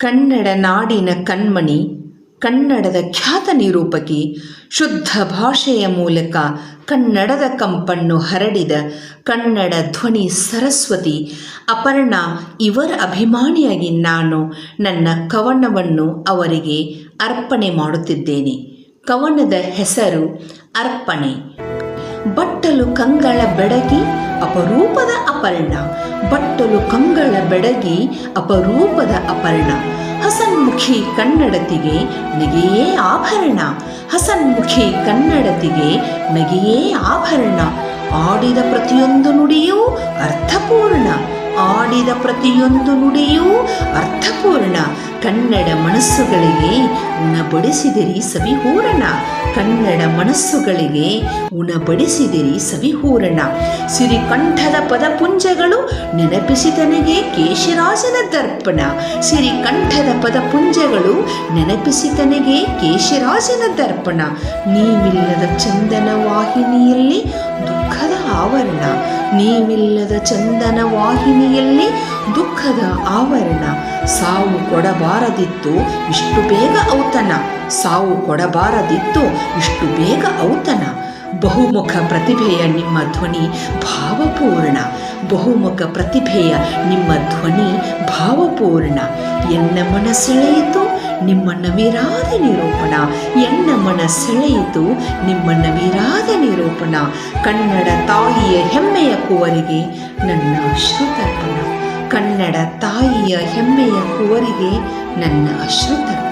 ಕನ್ನಡ ನಾಡಿನ ಕಣ್ಮಣಿ, ಕನ್ನಡದ ಖ್ಯಾತ ನಿರೂಪಕಿ, ಶುದ್ಧ ಭಾಷೆಯ ಮೂಲಕ ಕನ್ನಡದ ಕಂಪನ್ನು ಹರಡಿದ ಕನ್ನಡ ಧ್ವನಿ ಸರಸ್ವತಿ ಅಪರ್ಣಾ ಇವರ ಅಭಿಮಾನಿಯಾಗಿ ನಾನು ನನ್ನ ಕವನವನ್ನು ಅವರಿಗೆ ಅರ್ಪಣೆ ಮಾಡುತ್ತಿದ್ದೇನೆ. ಕವನದ ಹೆಸರು ಅರ್ಪಣೆ. ಬಟ್ಟಲು ಕಂಗಳ ಬೆಡಗಿ ಅಪರೂಪದ ಅಪರ್ಣ, ಬಟ್ಟಲು ಕಂಗಳ ಬೆಡಗಿ ಅಪರೂಪದ ಅಪರ್ಣ, ಹಸನ್ಮುಖಿ ಕನ್ನಡತಿಗೆ ನಗೆಯೇ ಆಭರಣ, ಹಸನ್ಮುಖಿ ಕನ್ನಡತಿಗೆ ನಗೆಯೇ ಆಭರಣ, ಆಡಿದ ಪ್ರತಿಯೊಂದು ನುಡಿಯೂ ಅರ್ಥಪೂರ್ಣ, ಆಡಿದ ಪ್ರತಿಯೊಂದು ನುಡಿಯೂ ಅರ್ಥಪೂರ್ಣ, ಕನ್ನಡ ಮನಸ್ಸುಗಳಿಗೆ ಉಣಬಡಿಸಿದಿರಿ ಸವಿಹೂರಣ, ಕನ್ನಡ ಮನಸ್ಸುಗಳಿಗೆ ಉಣಬಡಿಸಿದಿರಿ ಸವಿಹೂರಣ, ಸಿರಿಕಂಠದ ಪದಪುಂಜಗಳು ನೆನಪಿಸಿತನಿಗೆ ಕೇಶಿರಾಜನ ದರ್ಪಣ, ಸಿರಿಕಂಠದ ಪದಪುಂಜಗಳು ನೆನಪಿಸಿತನಿಗೆ ಕೇಶಿರಾಜನ ದರ್ಪಣ, ನೀವಿಲ್ಲದ ಚಂದನ ವಾಹಿನಿಯಲ್ಲಿ ದುಃಖದ ಆವರಣ, ನೀವಿಲ್ಲದ ಚಂದನ ವಾಹಿನಿಯಲ್ಲಿ ದುಃಖದ ಆವರಣ, ಸಾವು ಕೊಡಬಾರದಿತ್ತು ಇಷ್ಟು ಬೇಗ ಔತಣ, ಸಾವು ಕೊಡಬಾರದಿತ್ತು ಇಷ್ಟು ಬೇಗ ಔತಣ, ಬಹುಮುಖ ಪ್ರತಿಭೆಯ ನಿಮ್ಮ ಧ್ವನಿ ಭಾವಪೂರ್ಣ, ಬಹುಮುಖ ಪ್ರತಿಭೆಯ ನಿಮ್ಮ ಧ್ವನಿ ಭಾವಪೂರ್ಣ, ಎನ್ನ ಮನ ಸೆಳೆಯಿತು ನಿಮ್ಮ ನವಿರಾದ ನಿರೂಪಣ, ಎನ್ನ ಮನ ಸೆಳೆಯಿತು ನಿಮ್ಮ ನವಿರಾದ ನಿರೂಪಣ, ಕನ್ನಡ ತಾಯಿಯ ಹೆಮ್ಮೆಯ ಕುವರಿಗೆ ನನ್ನ ಅಶ್ರುತರ್ಪಣ, ಕನ್ನಡ ತಾಯಿಯ ಹೆಮ್ಮೆಯ ಕುವರಿಗೆ ನನ್ನ ಅಶ್ರುತರ್ಪಣ.